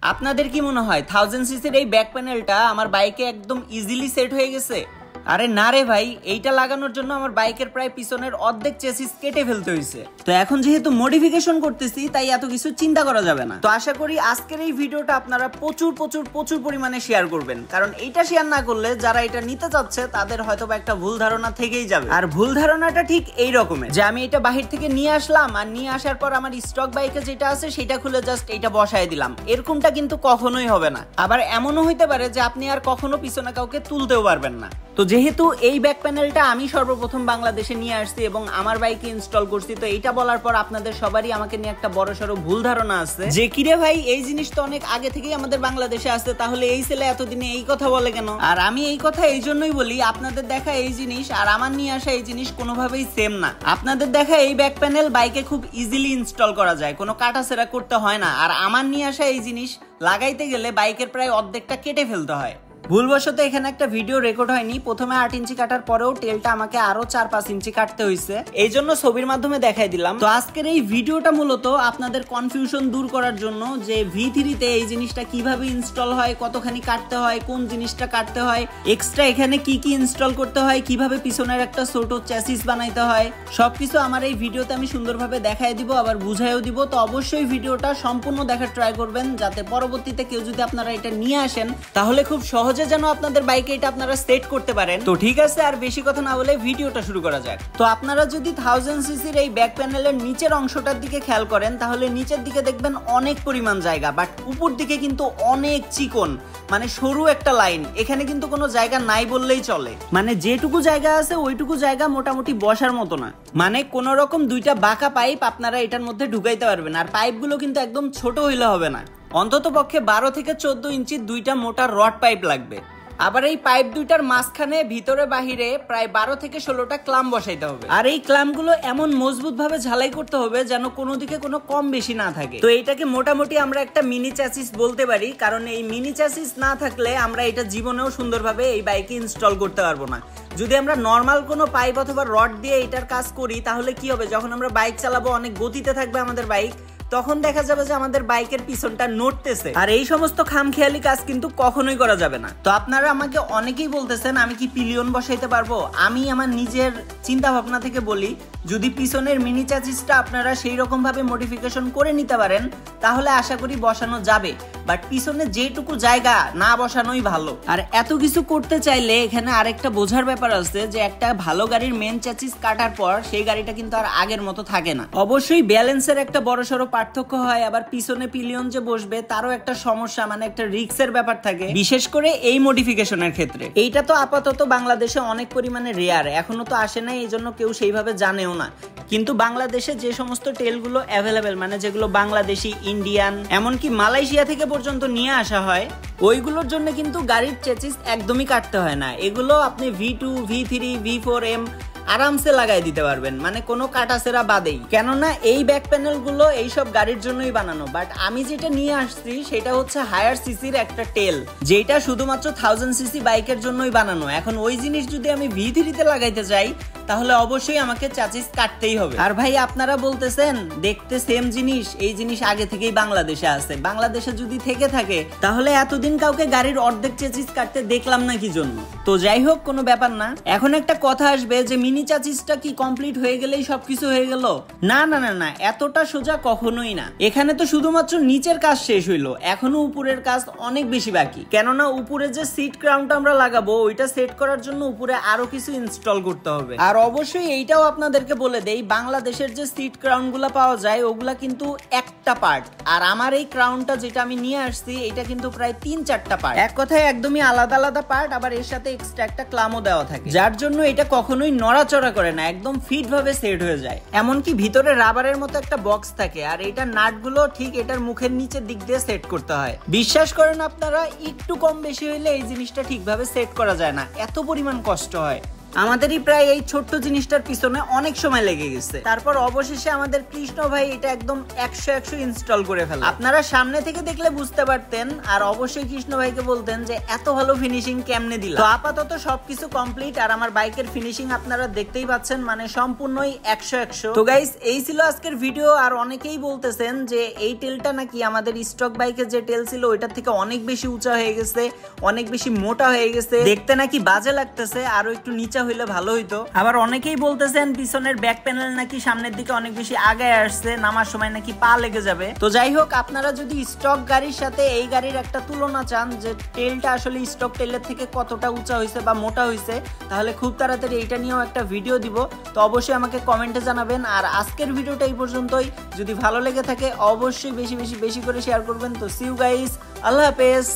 আপনাদের কি মনে হয় 1000 সিসির এই ব্যাক প্যানেলটা আমার বাইকে একদম ইজিলি সেট হয়ে গেছে? আরে না রে ভাই, এইটা লাগানোর জন্য আমার বাইকের প্রায় পিছনের অর্ধেক চেসিস কেটে ফেলতে হয়েছে। তো এখন যেহেতু মডিফিকেশন করতেছি তাই এত কিছু চিন্তা করা যাবে না। তো আশা করি আজকের এই ভিডিওটা আপনারা প্রচুর প্রচুর প্রচুর পরিমাণে শেয়ার করবেন, কারণ এইটা শেয়ার না করলে যারা এটা নিতে চাচ্ছে তাদের হয়তো একটা ভুল ধারণা থেকেই যাবে। আর ভুল ধারণাটা ঠিক এই রকমের যে আমি এটা বাহির থেকে নিয়ে আসলাম আর নিয়ে আসার পর আমার স্টক বাইকে যেটা আছে সেটা খুলে জাস্ট এইটা বসায় দিলাম, এরকমটা কিন্তু কখনোই হবে না। আবার এমনও হইতে পারে যে আপনি আর কখনো পিছনে কাউকে তুলতেও পারবেন না। তো যেহেতু এই ব্যাক প্যানেলটা আমি সর্বপ্রথম বাংলাদেশে নিয়ে আসছি এবং আমার বাইকে ইনস্টল করছি, তো এইটা বলার পর আপনাদের সবারই আমাকে নিয়ে একটা বড়সড় ভুল ধারণা আছে যে কিরে ভাই এই জিনিস তো অনেক আগে থেকেই আমাদের বাংলাদেশে আছে, তাহলে এই ছেলে এতদিনে এই কথা বলে কেন? আর আমি এই কথা এই জন্যই বলি, আপনাদের দেখা এই জিনিস আর আমার নিয়ে আসা এই জিনিস কোনোভাবেই সেম না। আপনাদের দেখা এই ব্যাক প্যানেল বাইকে খুব ইজিলি ইনস্টল করা যায়, কোনো কাটাছেড়া করতে হয় না। আর আমার নিয়ে আসা এই জিনিস লাগাইতে গেলে বাইকের প্রায় অর্ধেকটা কেটে ফেলতে হয়। ভুলবশত এখানে একটা ভিডিও রেকর্ড হয়নি, প্রথমে 8 ইঞ্চি কাটার পরেও টেলটা আমাকে আরো 4-5 ইঞ্চি কাটতে হয়েছে, এই জন্য ছবির মাধ্যমে দেখাই দিলাম। তো আজকের এই ভিডিওটা মূলত আপনাদের কনফিউশন দূর করার জন্য যে V3 তে এই জিনিসটা কিভাবে ইনস্টল হয়, কতখানি কাটতে হয়, কোন জিনিসটা কাটতে হয়, এক্সট্রা এখানে কি কি ইনস্টল করতে হয়, কিভাবে পিছনের একটা ছোট চ্যাসিস বানাইতে হয়, সবকিছু আমার এই ভিডিওতে আমি সুন্দরভাবে দেখাই দিব, আবার বুঝাইও দিব। তো অবশ্যই ভিডিওটা সম্পূর্ণ দেখার ট্রাই করবেন, যাতে পরবর্তীতে কেউ যদি আপনারা এটা নিয়ে আসেন তাহলে খুব সহজে যেন আপনাদের বাইকে এটা আপনারা সেট করতে পারেন। তো ঠিক আছে, আর বেশি কথা না বলে ভিডিওটা শুরু করা যাক। তো আপনারা যদি 1000 সিসির এই ব্যাক প্যানেলের নিচের অংশটার দিকে খেয়াল করেন তাহলে নিচের দিকে দেখবেন অনেক পরিমাণ জায়গা, বাট উপর দিকে কিন্তু অনেক চিকন, মানে সরু একটা লাইন। এখানে কিন্তু কোনো জায়গা নাই বললেই চলে, মানে যেটুকু জায়গা আছে ওইটুকু জায়গা মোটামুটি বসার মতো না। মানে কোন রকম দুইটা বাঁকা পাইপ আপনারা এটার মধ্যে ঢুকাইতে পারবেন, আর পাইপগুলো কিন্তু একদম ছোট হইলে হবে না, অন্তত পক্ষে 12 থেকে 14 ইঞ্চির দুইটা মোটা রড পাইপ লাগবে। আবার এই পাইপ দুইটার মাঝখানে ভিতরে বাহিরে প্রায় 12 থেকে 16টা ক্লাম বসাইতে হবে, আর এই ক্লামগুলো এমন মজবুত ভাবে ঝালাই করতে হবে যেন কোনো দিকে কোনো কম বেশি না থাকে। তো এইটাকে মোটামুটি আমরা একটা মিনি চ্যাসিস বলতে পারি, কারণ এই মিনি চ্যাসিস না থাকলে আমরা এটা জীবনেও সুন্দরভাবে এই বাইকে ইনস্টল করতে পারবো না। যদি আমরা নর্মাল কোনো পাইপ অথবা রড দিয়ে এটার কাজ করি তাহলে কি হবে, যখন আমরা বাইক চালাবো অনেক গতিতে থাকবে আমাদের বাইক, তখন দেখা যাবে যে আমাদের বাইকের পিছনটা নড়তেছে, আর এই সমস্ত খামখেয়ালি কাজ কিন্তু কখনোই করা যাবে না। তো আপনারা আমাকে অনেকেই বলতেছেন আমি কি পিলিয়ন বসাইতে পারবো। আমি আমার নিজের চিন্তা ভাবনা থেকে বলি, যদি পিছনের মিনি চ্যাসিসটা আপনারা সেই রকম ভাবে মডিফিকেশন করে নিতে পারেন তাহলে আশা করি বসানো যাবে, বাট পিছনে যেটুকু জায়গা না বসানোই ভালো। আর এত কিছু করতে চাইলে এখানে আরেকটা বোঝার ব্যাপার আছে যে একটা ভালো গাড়ির মেন চ্যাসিস কাটার পর সেই গাড়িটা কিন্তু আর আগের মতো থাকে না। অবশ্যই ব্যালেন্সের একটা বড়সড় পার্থক্য হয়, আবার পিছনে পিলিয়ন যে বসবে তারও একটা সমস্যা, মানে একটা রিস্কের ব্যাপার থাকে, বিশেষ করে এই মডিফিকেশনের ক্ষেত্রে। এইটা তো আপাতত বাংলাদেশে অনেক পরিমাণে রেয়ার, এখনো তো আসে নাই, এই জন্য কেউ সেইভাবে জানেও না। কিন্তু বাংলাদেশে যে সমস্ত টেলগুলো অ্যাভেলেবেল, মানে যেগুলো বাংলাদেশি, ইন্ডিয়ান, এমনকি মালয়েশিয়া থেকে পর্যন্ত নিয়ে আসা হয়, ওইগুলোর জন্য কিন্তু গাড়ির চেসিস একদমই কাটতে হয় না। এগুলো আপনি V2, V3, V4M আরামসে লাগাই দিতে পারবেন, মানে কোনো কাটাছেড়া বাদেই, কেননা এই ব্যাক প্যানেল গুলো এইসব গাড়ির জন্যই বানানো। বাট আমি যেটা নিয়ে আসছি সেটা হচ্ছে হায়ার সিসির একটা টেল, যেটা শুধুমাত্র 1000 সিসি বাইকের জন্যই বানানো। এখন ওই জিনিস যদি আমি V3 তে লাগাইতে চাই তাহলে অবশ্যই আমাকে চ্যাসিস কাটতেই হবে। আর ভাই আপনারা বলতেছেন দেখতে সেম জিনিস, এই জিনিস আগে থেকেই বাংলাদেশে আছে, বাংলাদেশে যদি থেকে থাকে তাহলে এতদিন কাউকে গাড়ির অর্ধেক চ্যাসিস কাটতে দেখলাম না কি জন্য। তো যাই হোক, কোনো ব্যাপার না। এখন একটা কথা আসবে যে মিনি চ্যাসিসটা কি কমপ্লিট হয়ে গেলেই সবকিছু হয়ে গেল? না না না না, এতটা সোজা কখনোই না। এখানে তো শুধুমাত্র নিচের কাজ শেষ হইলো, এখনো উপরের কাজ অনেক বেশি বাকি, কেননা উপরে যে সিট ক্রাউনটা আমরা লাগাবো ওইটা সেট করার জন্য উপরে আরো কিছু ইনস্টল করতে হবে। আর অবশ্যই এইটাও আপনাদেরকে বলে দেই, বাংলাদেশের যে সিট ক্রাউন গুলা পাওয়া যায় ওগুলা কিন্তু একটা পার্ট, আর আমার এই ক্রাউনটা যেটা আমি নিয়ে আসছি এটা কিন্তু প্রায় 3-4টা পার্ট, এক কথায় একদমই আলাদা আলাদা পার্ট, আবার এর সাথে এক্সট্রা একটা ক্লামও দেওয়া থাকে, যার জন্য এটা কখনোই নড়াচড়া করে না, একদম ফিট ভাবে সেট হয়ে যায়। এমনকি ভিতরে রাবারের মতো একটা বক্স থাকে, আর এটা নাটগুলো ঠিক এটার মুখের নিচের দিক দিয়ে সেট করতে হয়। বিশ্বাস করেন আপনারা, একটু কম বেশি হইলে এই জিনিসটা ঠিকভাবে সেট করা যায় না, এত পরিমাণ কষ্ট হয়। আমাদেরই প্রায় এই ছোট্ট জিনিসটার পিছনে অনেক সময় লেগে গেছে। তারপর অবশেষে আমাদের কৃষ্ণ ভাই এটা একদম 100 ইনস্টল করে ফেলে। আপনারা সামনে থেকে দেখলে বুঝতে পারতেন, আর অবশ্যই কৃষ্ণ ভাইকে বলতেন যে এত ভালো ফিনিশিং কেমনে দিল। তো আপাতত সবকিছু কমপ্লিট, আর আমার বাইকের ফিনিশিং আপনারা দেখতেই পাচ্ছেন, মানে সম্পূর্ণই 100। তো গাইস, এই ছিল আজকের ভিডিও। আর অনেকেই বলতেছেন যে এই টেলটা নাকি আমাদের স্টক বাইকের যে টেল ছিল ওইটার থেকে অনেক বেশি উঁচা হয়ে গেছে, অনেক বেশি মোটা হয়ে গেছে, দেখতে নাকি বাজে লাগতেছে, আরো একটু নিচা হইলে ভালো হইতো। আবার অনেকেই বলতেছেন পিছনের ব্যাক প্যানেল নাকি সামনের দিকে অনেক বেশি আগায় আসছে, নামার সময় নাকি পা লেগে যাবে। তো যাই হোক, আপনারা যদি স্টক গাড়ির সাথে এই গাড়ির একটা তুলনা চান যে টেলটা আসলে স্টক টেলের থেকে কতটা উঁচা হয়েছে বা মোটা হয়েছে, তাহলে খুব তাড়াতাড়ি এইটা নিয়েও একটা ভিডিও দিব। তো অবশ্যই আমাকে কমেন্টে জানাবেন। আর আজকের ভিডিওটা এই পর্যন্তই। যদি ভালো লেগে থাকে অবশ্যই বেশি করে শেয়ার করবেন। তো সি ইউ গাইস, আল্লাহ হাফেজ।